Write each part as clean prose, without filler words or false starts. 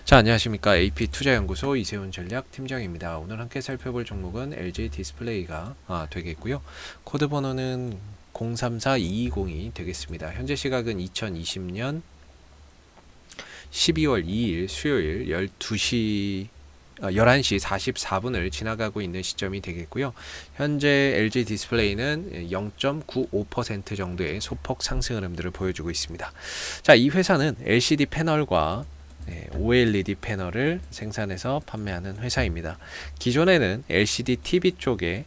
자, 안녕하십니까. AP투자연구소 이세훈 전략팀장입니다. 오늘 함께 살펴볼 종목은 LG 디스플레이가 되겠고요. 코드 번호는 034220이 되겠습니다. 현재 시각은 2020년 12월 2일 수요일 11시 44분을 지나가고 있는 시점이 되겠고요. 현재 LG 디스플레이는 0.95% 정도의 소폭 상승 흐름들을 보여주고 있습니다. 자, 이 회사는 LCD 패널과 OLED 패널을 생산해서 판매하는 회사입니다. 기존에는 LCD TV 쪽에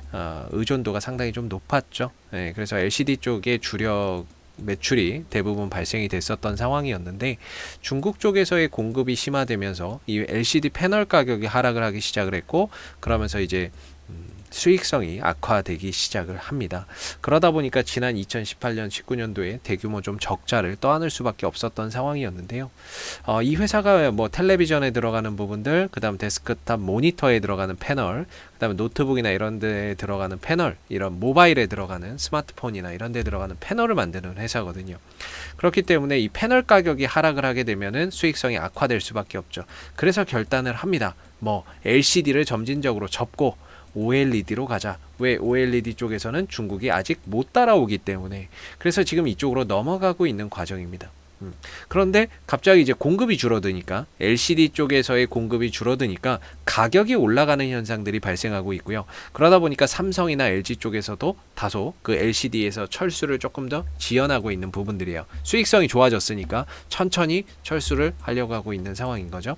의존도가 상당히 좀 높았죠. 그래서 LCD 쪽에 주력 매출이 대부분 발생이 됐었던 상황이었는데, 중국 쪽에서의 공급이 심화되면서 이 LCD 패널 가격이 하락을 하기 시작을 했고, 그러면서 이제 수익성이 악화되기 시작을 합니다. 그러다 보니까 지난 2018년 19년도에 대규모 좀 적자를 떠안을 수밖에 없었던 상황이었는데요. 이 회사가 뭐 텔레비전에 들어가는 부분들, 그 다음 데스크탑 모니터에 들어가는 패널, 그 다음에 노트북이나 이런 데에 들어가는 패널, 이런 모바일에 들어가는 스마트폰이나 이런 데에 들어가는 패널을 만드는 회사거든요. 그렇기 때문에 이 패널 가격이 하락을 하게 되면은 수익성이 악화될 수밖에 없죠. 그래서 결단을 합니다. 뭐 LCD를 점진적으로 접고 OLED로 가자. 왜? OLED 쪽에서는 중국이 아직 못 따라오기 때문에. 그래서 지금 이쪽으로 넘어가고 있는 과정입니다. 그런데 갑자기 이제 공급이 줄어드니까, LCD 쪽에서의 공급이 줄어드니까 가격이 올라가는 현상들이 발생하고 있고요. 그러다 보니까 삼성이나 LG 쪽에서도 다소 그 LCD에서 철수를 조금 더 지연하고 있는 부분들이에요. 수익성이 좋아졌으니까 천천히 철수를 하려고 하고 있는 상황인 거죠.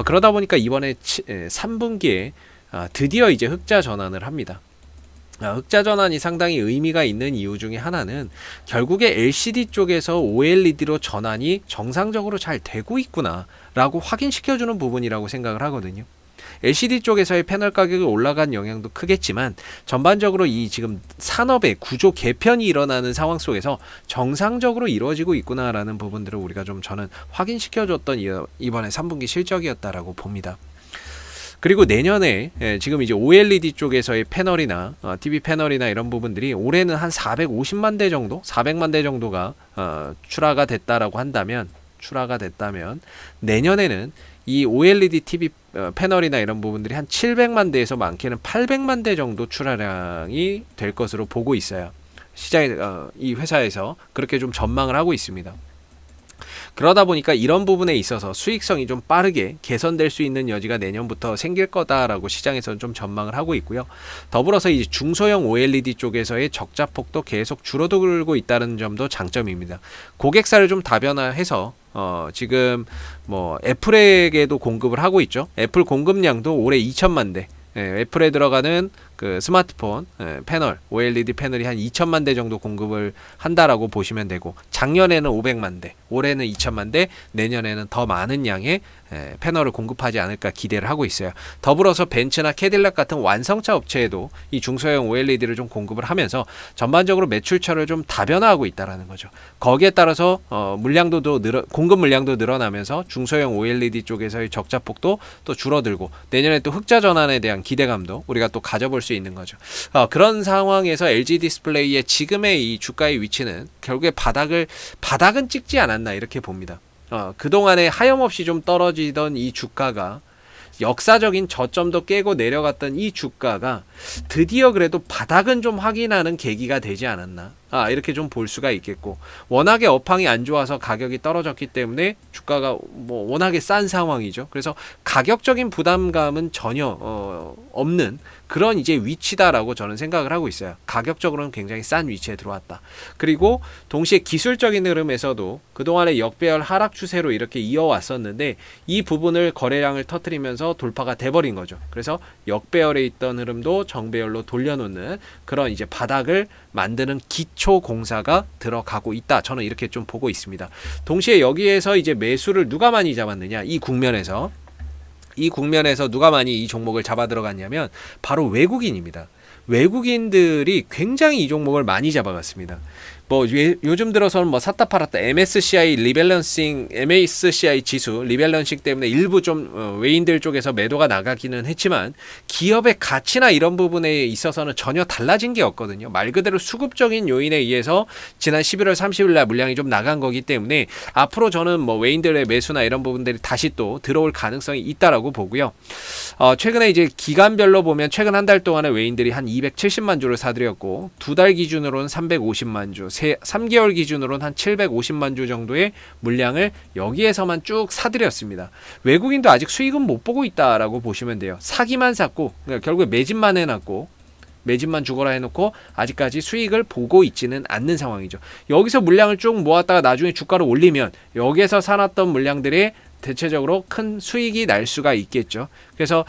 그러다 보니까 이번에 3분기에 드디어 이제 흑자 전환을 합니다. 흑자 전환이 상당히 의미가 있는 이유 중에 하나는 결국에 LCD 쪽에서 OLED로 전환이 정상적으로 잘 되고 있구나 라고 확인시켜주는 부분이라고 생각을 하거든요. LCD 쪽에서의 패널 가격이 올라간 영향도 크겠지만, 전반적으로 이 지금 산업의 구조 개편이 일어나는 상황 속에서 정상적으로 이루어지고 있구나라는 부분들을 우리가 좀 저는 확인시켜줬던 이번에 3분기 실적이었다라고 봅니다. 그리고 내년에 지금 이제 OLED 쪽에서의 패널이나 TV 패널이나 이런 부분들이 올해는 한 450만 대 정도, 400만 대 정도가 출하가 됐다라고 한다면, 내년에는 이 OLED TV 패널이나 이런 부분들이 한 700만 대에서 많게는 800만 대 정도 출하량이 될 것으로 보고 있어요. 시장에 이 회사에서 그렇게 좀 전망을 하고 있습니다. 그러다 보니까 이런 부분에 있어서 수익성이 좀 빠르게 개선될 수 있는 여지가 내년부터 생길 거다라고 시장에서는 좀 전망을 하고 있고요. 더불어서 이제 중소형 OLED 쪽에서의 적자폭도 계속 줄어들고 있다는 점도 장점입니다. 고객사를 좀 다변화해서 지금 뭐 애플에게도 공급을 하고 있죠. 애플 공급량도 올해 2천만 대. 애플에 들어가는 그 스마트폰 패널, OLED 패널이 한 2천만 대 정도 공급을 한다라고 보시면 되고, 작년에는 500만 대, 올해는 2천만 대, 내년에는 더 많은 양의 패널을 공급하지 않을까 기대를 하고 있어요. 더불어서 벤츠나 캐딜락 같은 완성차 업체에도 이 중소형 OLED를 좀 공급을 하면서 전반적으로 매출처를 좀 다변화하고 있다라는 거죠. 거기에 따라서 공급 물량도 늘어나면서 중소형 OLED 쪽에서의 적자폭도 또 줄어들고, 내년에 또 흑자 전환에 대한 기대감도 우리가 또 가져볼 수 있는 거죠. 그런 상황에서 LG 디스플레이의 지금의 이 주가의 위치는 결국에 바닥은 찍지 않았나 이렇게 봅니다. 그동안에 하염없이 좀 떨어지던 이 주가가, 역사적인 저점도 깨고 내려갔던 이 주가가 드디어 그래도 바닥은 좀 확인하는 계기가 되지 않았나, 이렇게 좀 볼 수가 있겠고, 워낙에 업황이 안 좋아서 가격이 떨어졌기 때문에 주가가 뭐 워낙에 싼 상황이죠. 그래서 가격적인 부담감은 전혀 없는 그런 이제 위치다라고 저는 생각을 하고 있어요. 가격적으로는 굉장히 싼 위치에 들어왔다. 그리고 동시에 기술적인 흐름에서도 그동안의 역배열 하락 추세로 이렇게 이어왔었는데, 이 부분을 거래량을 터뜨리면서 돌파가 돼버린 거죠. 그래서 역배열에 있던 흐름도 정배열로 돌려놓는 그런 이제 바닥을 만드는 기초 공사가 들어가고 있다. 저는 이렇게 좀 보고 있습니다. 동시에 여기에서 이제 매수를 누가 많이 잡았느냐, 이 국면에서 누가 많이 이 종목을 잡아 들어갔냐면 바로 외국인입니다. 외국인들이 굉장히 이 종목을 많이 잡아갔습니다. 뭐 요즘 들어서는 뭐 샀다 팔았다 MSCI 지수 리밸런싱 때문에 일부 좀 외인들 쪽에서 매도가 나가기는 했지만 기업의 가치나 이런 부분에 있어서는 전혀 달라진 게 없거든요. 말 그대로 수급적인 요인에 의해서 지난 11월 30일 날 물량이 좀 나간 거기 때문에 앞으로 저는 뭐 외인들의 매수나 이런 부분들이 다시 또 들어올 가능성이 있다라고 보고요. 최근에 이제 기간별로 보면 최근 한 달 동안에 외인들이 한 270만 주를 사들였고 두 달 기준으로는 350만 주, 3개월 기준으로는 한 750만 주 정도의 물량을 여기에서만 쭉 사들였습니다. 외국인도 아직 수익은 못 보고 있다라고 보시면 돼요. 사기만 샀고 그러니까 결국에 매집만 해놨고 매집만 죽어라 해놓고 아직까지 수익을 보고 있지는 않는 상황이죠. 여기서 물량을 쭉 모았다가 나중에 주가를 올리면 여기에서 사놨던 물량들이 대체적으로 큰 수익이 날 수가 있겠죠. 그래서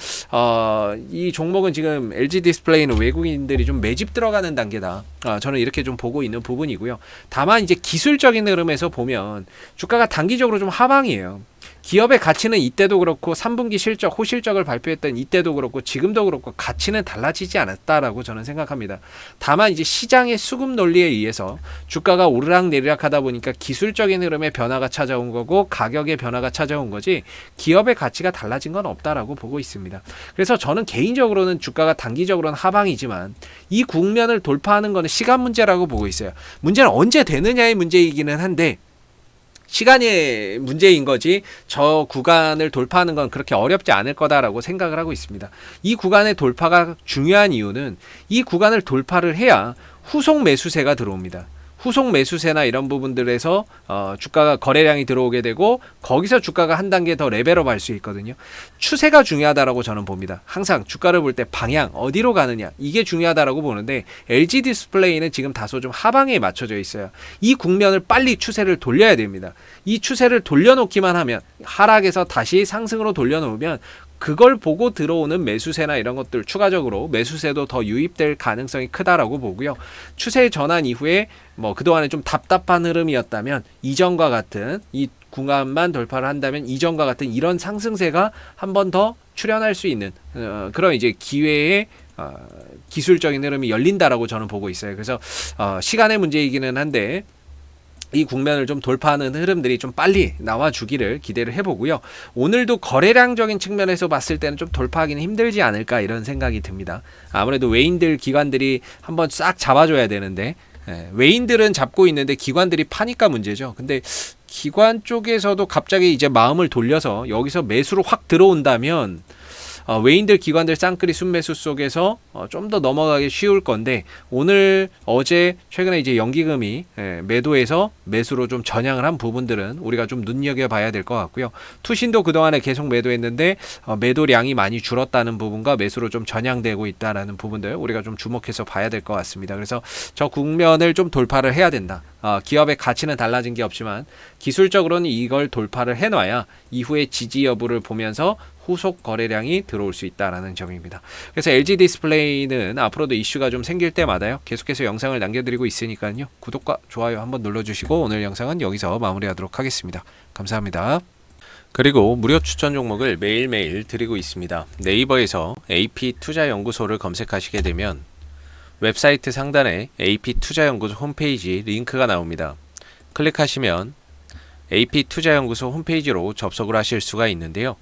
이 종목은 지금 LG 디스플레이는 외국인들이 좀 매집 들어가는 단계다. 저는 이렇게 좀 보고 있는 부분이고요. 다만 이제 기술적인 흐름에서 보면 주가가 단기적으로 좀 하방이에요. 기업의 가치는 이때도 그렇고 3분기 실적, 호실적을 발표했던 이때도 그렇고 지금도 그렇고 가치는 달라지지 않았다라고 저는 생각합니다. 다만 이제 시장의 수급 논리에 의해서 주가가 오르락내리락 하다 보니까 기술적인 흐름의 변화가 찾아온 거고 가격의 변화가 찾아온 거지 기업의 가치가 달라진 건 없다라고 보고 있습니다. 그래서 저는 개인적으로는 주가가 단기적으로는 하방이지만 이 국면을 돌파하는 거는 시간 문제라고 보고 있어요. 문제는 언제 되느냐의 문제이기는 한데 시간의 문제인 거지 저 구간을 돌파하는 건 그렇게 어렵지 않을 거다라고 생각을 하고 있습니다. 이 구간의 돌파가 중요한 이유는 이 구간을 돌파를 해야 후속 매수세가 들어옵니다. 후속 매수세나 이런 부분들에서 주가가 거래량이 들어오게 되고 거기서 주가가 한 단계 더 레벨업 할 수 있거든요. 추세가 중요하다라고 저는 봅니다. 항상 주가를 볼 때 방향 어디로 가느냐 이게 중요하다라고 보는데 LG 디스플레이는 지금 다소 좀 하방에 맞춰져 있어요. 이 국면을 빨리 추세를 돌려야 됩니다. 이 추세를 돌려놓기만 하면 하락에서 다시 상승으로 돌려놓으면 그걸 보고 들어오는 매수세나 이런 것들 추가적으로 매수세도 더 유입될 가능성이 크다라고 보고요. 추세 전환 이후에 뭐 그동안에 좀 답답한 흐름이었다면 이전과 같은 이 구간만 돌파를 한다면 이전과 같은 이런 상승세가 한 번 더 출현할 수 있는 그런 이제 기회의 기술적인 흐름이 열린다라고 저는 보고 있어요. 그래서 시간의 문제이기는 한데 이 국면을 좀 돌파하는 흐름들이 좀 빨리 나와주기를 기대를 해보고요. 오늘도 거래량적인 측면에서 봤을 때는 좀 돌파하기는 힘들지 않을까 이런 생각이 듭니다. 아무래도 외인들 기관들이 한번 싹 잡아줘야 되는데 외인들은 잡고 있는데 기관들이 파니까 문제죠. 근데 기관 쪽에서도 갑자기 이제 마음을 돌려서 여기서 매수로 확 들어온다면 외인들 기관들 쌍끌이 순매수 속에서 좀 더 넘어가기 쉬울 건데 오늘 어제 최근에 이제 연기금이 매도해서 매수로 좀 전향을 한 부분들은 우리가 좀 눈여겨봐야 될 것 같고요. 투신도 그동안에 계속 매도했는데 매도량이 많이 줄었다는 부분과 매수로 좀 전향되고 있다는 부분들 우리가 좀 주목해서 봐야 될 것 같습니다. 그래서 저 국면을 좀 돌파를 해야 된다. 기업의 가치는 달라진 게 없지만 기술적으로는 이걸 돌파를 해놔야 이후에 지지 여부를 보면서 후속 거래량이 들어올 수 있다라는 점입니다. 그래서 LG 디스플레이는 앞으로도 이슈가 좀 생길 때마다요. 계속해서 영상을 남겨드리고 있으니까요. 구독과 좋아요 한번 눌러주시고 오늘 영상은 여기서 마무리하도록 하겠습니다. 감사합니다. 그리고 무료 추천 종목을 매일매일 드리고 있습니다. 네이버에서 AP투자연구소를 검색하시게 되면 웹사이트 상단에 AP투자연구소 홈페이지 링크가 나옵니다. 클릭하시면 AP투자연구소 홈페이지로 접속을 하실 수가 있는데요.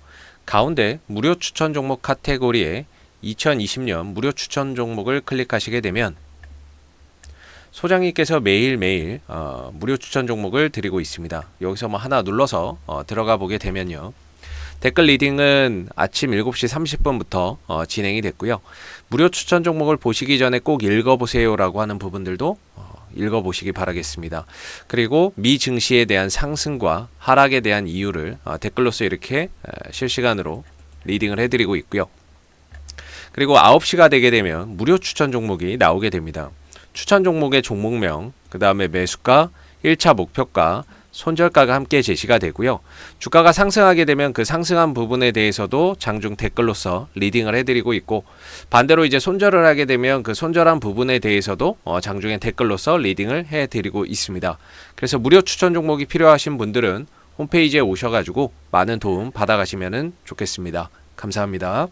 가운데 무료 추천 종목 카테고리에 2020년 무료 추천 종목을 클릭하시게 되면 소장님께서 매일매일 무료 추천 종목을 드리고 있습니다. 여기서 뭐 하나 눌러서 들어가 보게 되면요. 댓글 리딩은 아침 7시 30분부터 진행이 됐고요. 무료 추천 종목을 보시기 전에 꼭 읽어보세요 라고 하는 부분들도 읽어보시기 바라겠습니다. 그리고 미 증시에 대한 상승과 하락에 대한 이유를 댓글로서 이렇게 실시간으로 리딩을 해드리고 있고요. 그리고 9시가 되게 되면 무료 추천 종목이 나오게 됩니다. 추천 종목의 종목명, 그 다음에 매수가, 1차 목표가, 손절가가 함께 제시가 되고요. 주가가 상승하게 되면 그 상승한 부분에 대해서도 장중 댓글로서 리딩을 해드리고 있고 반대로 이제 손절을 하게 되면 그 손절한 부분에 대해서도 장중에 댓글로서 리딩을 해드리고 있습니다. 그래서 무료 추천 종목이 필요하신 분들은 홈페이지에 오셔가지고 많은 도움 받아가시면 좋겠습니다. 감사합니다.